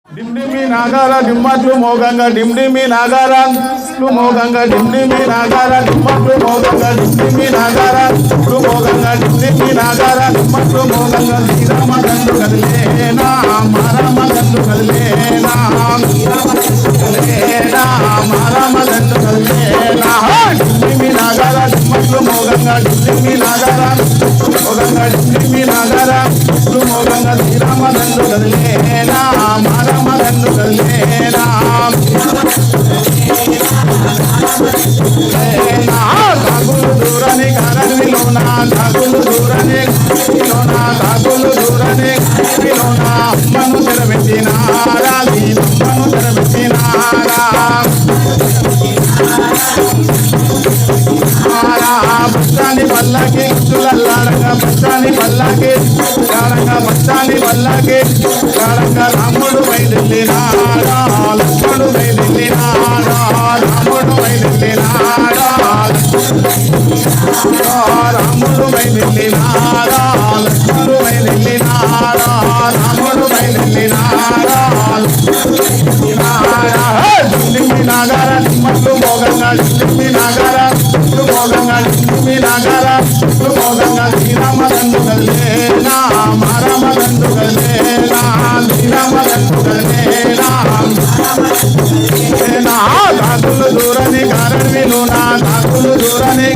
డిమ్డిమి నాగార డిమ్మట్లు మోగంగా డిమ్డిమి నాగారాలు మోగంగా డిమ్డిమి నాగార డిమ్మట్లు మోగంగా డిమ్డిమి నాగారాలు మోగంగా డిమ్డిమి నాగార డిమ్మట్లు మోగంగా శ్రీరామ గండు కదిలేనా మారమ్మ గండు కదిలేనా కదిలేనా మారమ్మ గండు కదిలేనా డిమ్డిమి నాగార డిమ్మట్లు మోగంగా డిమ్డిమి నాగార మోగంగా డిమ్డిమి నాగారాలు మోగంగా శ్రీరామ గండు కదిలేనా మారమ్మ గండు కదిలేనా తాగులు దూరని కరణిలోనా తాగులు దూరని లోనా తాగులు దూరని లోనా అమ్మను తెరబెట్టినారా అమ్మను తెరబెట్టినారా బచ్చాని పల్లకి చులల్లాడంగా బచ్చాని పల్లకి కాడంగా బచ్చాని పల్లకి కాడంగా రాముడు బయలుదేరినాడా లక్ష్మణుడు బయలుదేరినాడా రాముడు బయలుదేరినాడా రాముడు బయలుదేరినాడా లక్ష్మణుడు బయలుదేరినాడా రాముడు బయలుదేరినాడా డిమ్మి నాగార డిమ్మట్లు మోగంగా డిమ్మి నాగార మోగంగా డిమ్మి నాగార మోగంగా శ్రీరామ గండు కదిలేనా మారమ్మ గండు కదిలేనా శ్రీరామ గండు కదిలేనా తాగులు దూరని కారణి లోనా తాగులు దూరని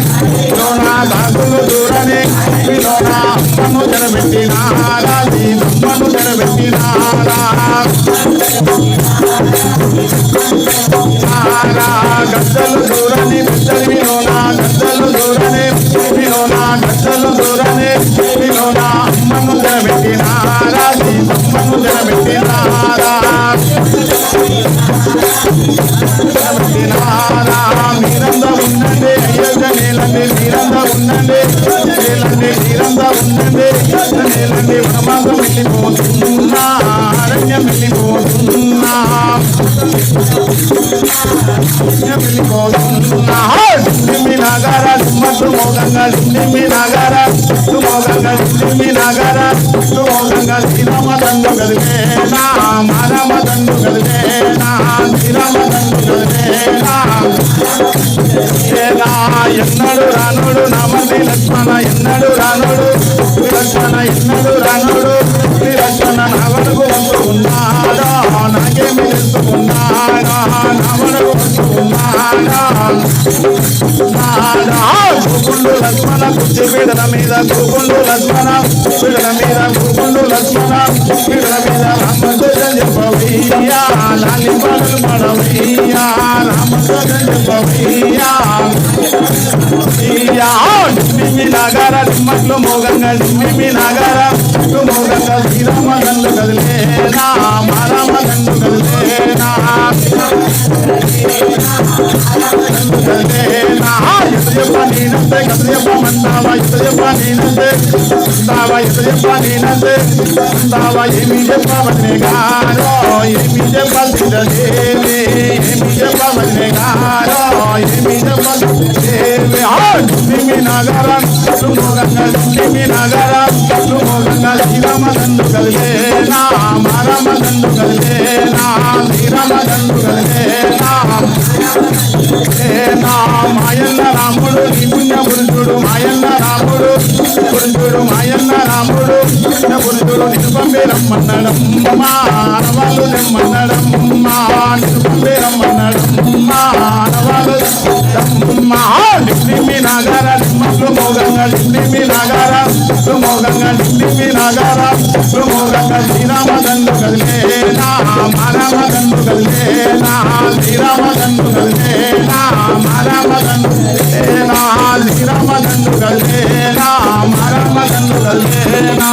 లోనా తాగులు దూరని లోనా అమ్మను తెరబెట్టినారా అమ్మను తెరబెట్టినారా గద్దలు దూరని బిడ్డలి లోనా గద్దలు దూరని లోనా గద్దలు దూరని లోనా అమ్మను తెరబెట్టినారా అమ్మను తెరబెట్టినారా మీరంతా ఉండండి అయ్యగా నేలండి మీరంతా ఉండండి నేలండి మీరంతా ఉండండి నేలండి వనమాసం వెళ్ళిపోతున్నా అరణ్యం వెళ్ళిపోతున్నా వెళ్ళిపోతున్నా డిమ్మి నాగార డిమ్మట్లు మోగంగా డిమ్మి నాగార మోగంగా డిమ్మి నాగార మోగంగా శ్రీరామ దండు కదిలేనా మారమ్మ దండు కదిలేనా శ్రీరామ దండు కదిలేనా ఎన్నడు రానుడు నామంది లక్ష్మణ ఎన్నడు రానుడు లక్ష్మణ ఎన్నడు రానుడు లక్ష్మణ నవనకు వంచుకున్నాడా నాకేమి తెలుసుకున్నాడా నవనకు వంచుకున్నాడా గోకుండు లక్ష్మణ కుర్చి పీడల మీద గోకుండు లక్ష్మణ పీడల మీద గోకుండు లక్ష్మణ పీడల మీద రామచంద్ర చెప్పవయ్యా లాలి పాటలు పాడవయ్యా రామచంద్ర చెప్పవయ్యా డిమ్మి నాగార డిమ్మట్లు మోగంగా డిమ్మి నాగార మోగంగా శ్రీరామ గండు కదిలేనా మారమ్మ గండు కదిలేనా కదిలేనా ఎదురెప్ప నేనంతే కదిరెప్పమంటావా ఎదురెప్ప నేనంతే ఉంటావా ఎదురెప్ప నేనంతే ఉంటావా ఏమి చెప్పవనే గారో ఏమి చెప్పలేదేమి ఏమి చెప్పవనే గారో ఏమి చెప్పలేదేమి డిమ్మి నాగార మోగంగా డిమ్మి నాగార మోగంగా శ్రీరామ గండు కదిలేనా మారమ్మ గండు కదిలేనా శ్రీరామ గండు కదిలేనా మాయన్న రాముడు నీ పుణ్య పురుషుడు మాయన్న రాముడు పురుషుడు మాయన్న రాముడు పురుషుడు నిరుపంబే రమ్మన్నడమ్మా ఆనవాళ్ళు రమ్మన్నడమ్మా నిరుపంబే రమ్మన్నడమ్మా ఆనవాళ్ళు డిమ్మి నాగార డిమ్మట్లు మోగంగా డిమ్మి నాగార మోగంగా డిమ్మి నాగార మోగంగా శ్రీరామ గండు కదిలేనా మారమ్మ గండు కదిలేనా శ్రీరామ గండు కదిలేనా మారమ్మ గండు కదిలేనా శ్రీరామ గండు కదిలేనా మారమ్మ గండు కదిలేనా